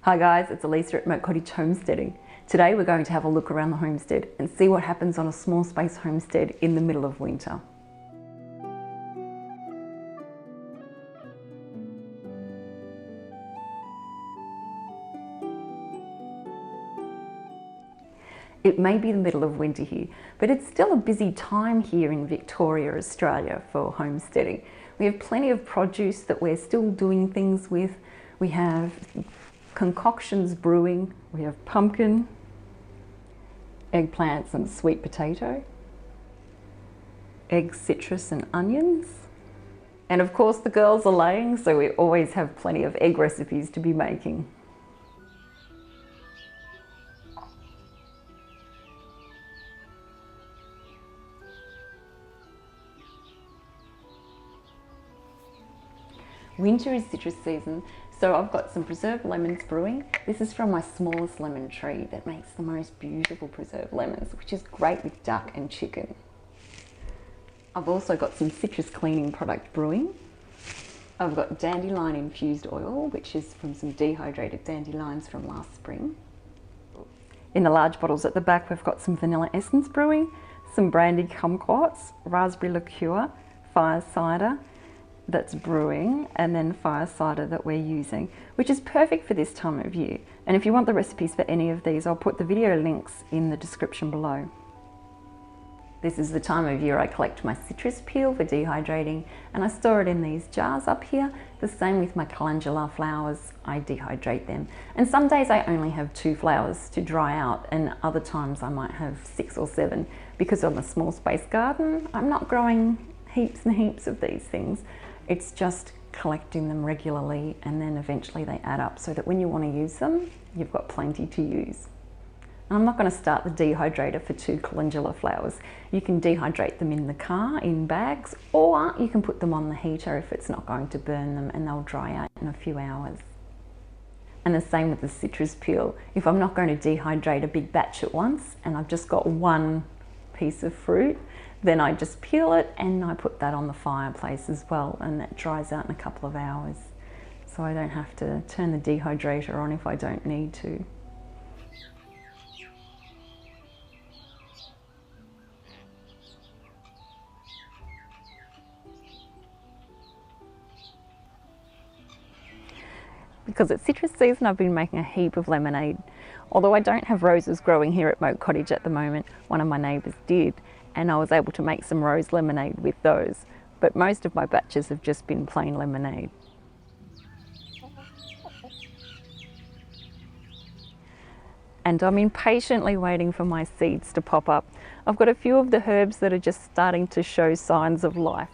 Hi guys, it's Elissa at Moat Cottage Homesteading. Today we're going to have a look around the homestead and see what happens on a small space homestead in the middle of winter. It may be the middle of winter here, but it's still a busy time here in Victoria, Australia for homesteading. We have plenty of produce that we're still doing things with. We have concoctions brewing, we have pumpkin, eggplants and sweet potato, egg citrus and onions. And of course the girls are laying, so we always have plenty of egg recipes to be making. Winter is citrus season, so I've got some preserved lemons brewing. This is from my smallest lemon tree that makes the most beautiful preserved lemons, which is great with duck and chicken. I've also got some citrus cleaning product brewing. I've got dandelion infused oil, which is from some dehydrated dandelions from last spring. In the large bottles at the back, we've got some vanilla essence brewing, some Brandy Kumquats, raspberry liqueur, fire cider, that's brewing, and then fire cider that we're using, which is perfect for this time of year. And if you want the recipes for any of these, I'll put the video links in the description below. This is the time of year I collect my citrus peel for dehydrating, and I store it in these jars up here. The same with my calendula flowers, I dehydrate them. And some days I only have 2 flowers to dry out, and other times I might have 6 or 7, because on a small space garden, I'm not growing heaps and heaps of these things. It's just collecting them regularly, and then eventually they add up so that when you want to use them, you've got plenty to use. And I'm not going to start the dehydrator for 2 calendula flowers. You can dehydrate them in the car in bags, or you can put them on the heater if it's not going to burn them, and they'll dry out in a few hours. And the same with the citrus peel. If I'm not going to dehydrate a big batch at once and I've just got one piece of fruit, then I just peel it and I put that on the fireplace as well, and that dries out in a couple of hours. So I don't have to turn the dehydrator on if I don't need to. Because it's citrus season, I've been making a heap of lemonade. Although I don't have roses growing here at Moat Cottage at the moment, one of my neighbours did, and I was able to make some rose lemonade with those. But most of my batches have just been plain lemonade. And I'm impatiently waiting for my seeds to pop up. I've got a few of the herbs that are just starting to show signs of life.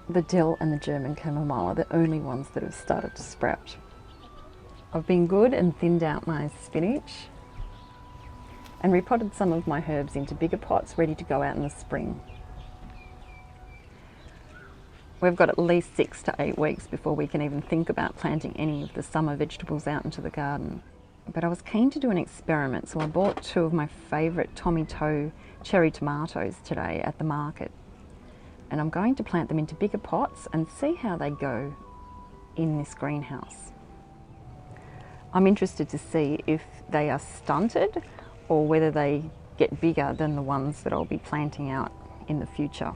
The dill and the German chamomile are the only ones that have started to sprout. I've been good and thinned out my spinach and repotted some of my herbs into bigger pots ready to go out in the spring. We've got at least 6 to 8 weeks before we can even think about planting any of the summer vegetables out into the garden. But I was keen to do an experiment, so I bought 2 of my favourite Tommy Toe cherry tomatoes today at the market. And I'm going to plant them into bigger pots and see how they go in this greenhouse. I'm interested to see if they are stunted or whether they get bigger than the ones that I'll be planting out in the future.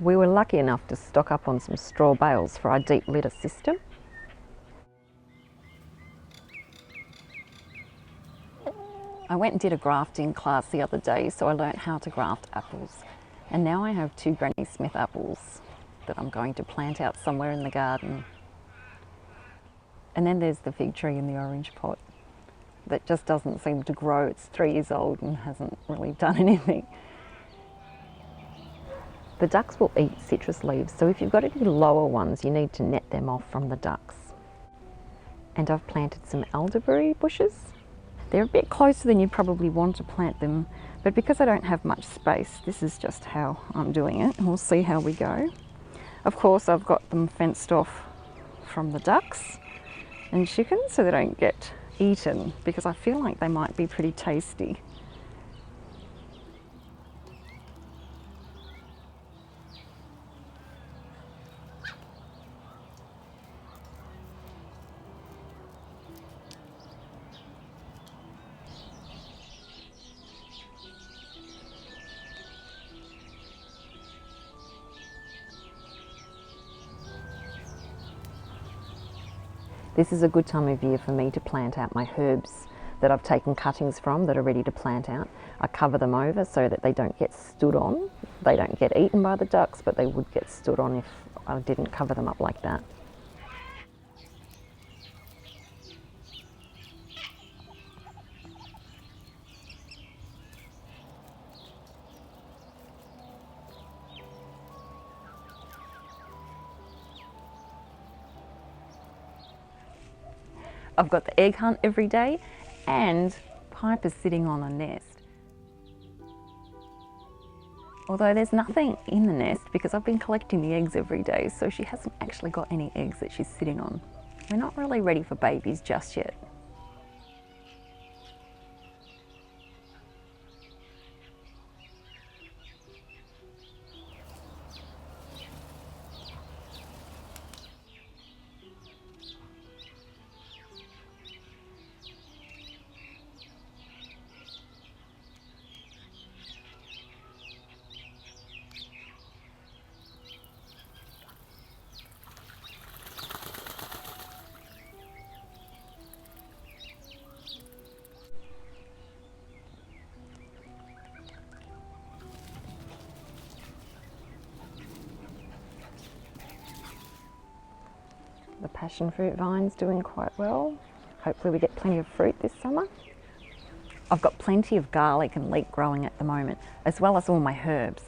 We were lucky enough to stock up on some straw bales for our deep litter system. I went and did a grafting class the other day, so I learnt how to graft apples. And now I have 2 Granny Smith apples that I'm going to plant out somewhere in the garden. And then there's the fig tree in the orange pot that just doesn't seem to grow. It's 3 years old and hasn't really done anything. The ducks will eat citrus leaves, so if you've got any lower ones, you need to net them off from the ducks. And I've planted some elderberry bushes They're a bit closer than you'd probably want to plant them, but because I don't have much space, this is just how I'm doing it, and we'll see how we go. Of course, I've got them fenced off from the ducks and chickens so they don't get eaten, because I feel like they might be pretty tasty. This is a good time of year for me to plant out my herbs that I've taken cuttings from that are ready to plant out. I cover them over so that they don't get stood on. They don't get eaten by the ducks, but they would get stood on if I didn't cover them up like that. I've got the egg hunt every day, and Piper's sitting on a nest. Although there's nothing in the nest because I've been collecting the eggs every day, so she hasn't actually got any eggs that she's sitting on. We're not really ready for babies just yet. The passion fruit vine's doing quite well. Hopefully we get plenty of fruit this summer. I've got plenty of garlic and leek growing at the moment, as well as all my herbs,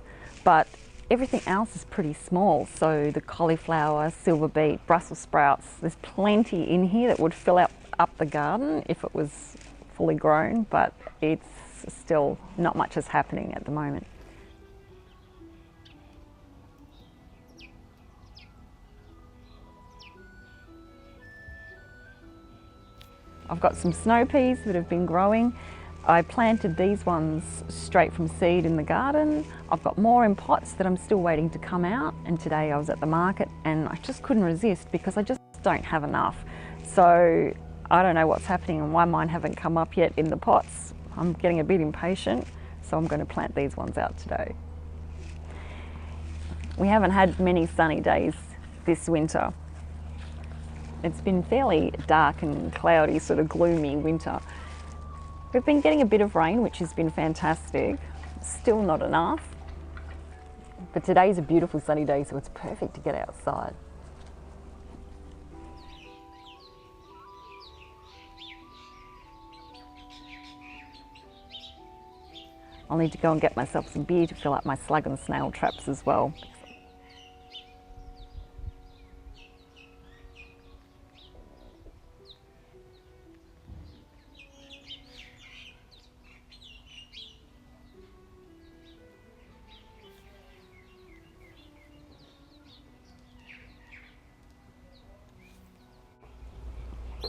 but everything else is pretty small. So the cauliflower, silverbeet, Brussels sprouts, there's plenty in here that would fill up the garden if it was fully grown, but it's still not much is happening at the moment. I've got some snow peas that have been growing. I planted these ones straight from seed in the garden. I've got more in pots that I'm still waiting to come out, and today I was at the market and I just couldn't resist because I just don't have enough. So I don't know what's happening and why mine haven't come up yet in the pots. I'm getting a bit impatient, so I'm going to plant these ones out today. We haven't had many sunny days this winter. It's been fairly dark and cloudy, sort of gloomy winter. We've been getting a bit of rain, which has been fantastic. Still not enough. But today's a beautiful sunny day, so it's perfect to get outside. I'll need to go and get myself some beer to fill up my slug and snail traps as well.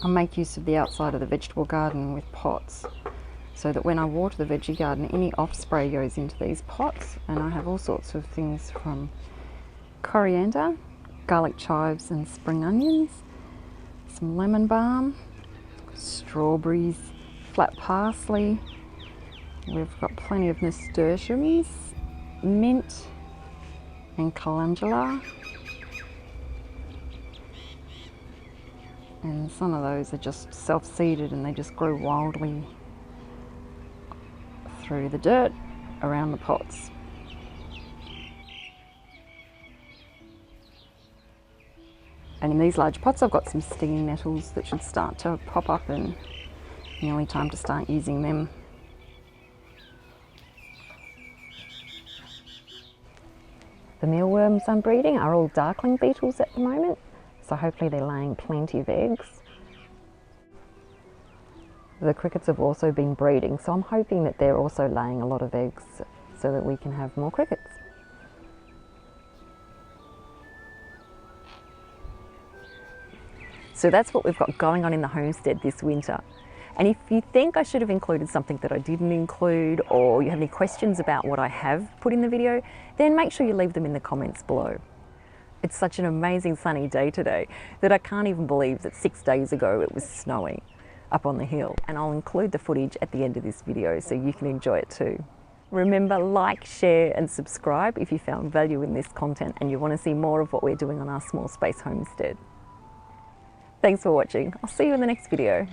I make use of the outside of the vegetable garden with pots, so that when I water the veggie garden, any off spray goes into these pots, and I have all sorts of things from coriander, garlic chives and spring onions, some lemon balm, strawberries, flat parsley, we've got plenty of nasturtiums, mint and calendula. And some of those are just self-seeded and they just grow wildly through the dirt around the pots. And in these large pots I've got some stinging nettles that should start to pop up, and nearly time to start using them. The mealworms I'm breeding are all darkling beetles at the moment, so hopefully they're laying plenty of eggs. The crickets have also been breeding, so I'm hoping that they're also laying a lot of eggs so that we can have more crickets. So that's what we've got going on in the homestead this winter. And if you think I should have included something that I didn't include, or you have any questions about what I have put in the video, then make sure you leave them in the comments below. It's such an amazing sunny day today that I can't even believe that 6 days ago it was snowing up on the hill. And I'll include the footage at the end of this video so you can enjoy it too. Remember, like, share and subscribe if you found value in this content and you want to see more of what we're doing on our small space homestead. Thanks for watching. I'll see you in the next video.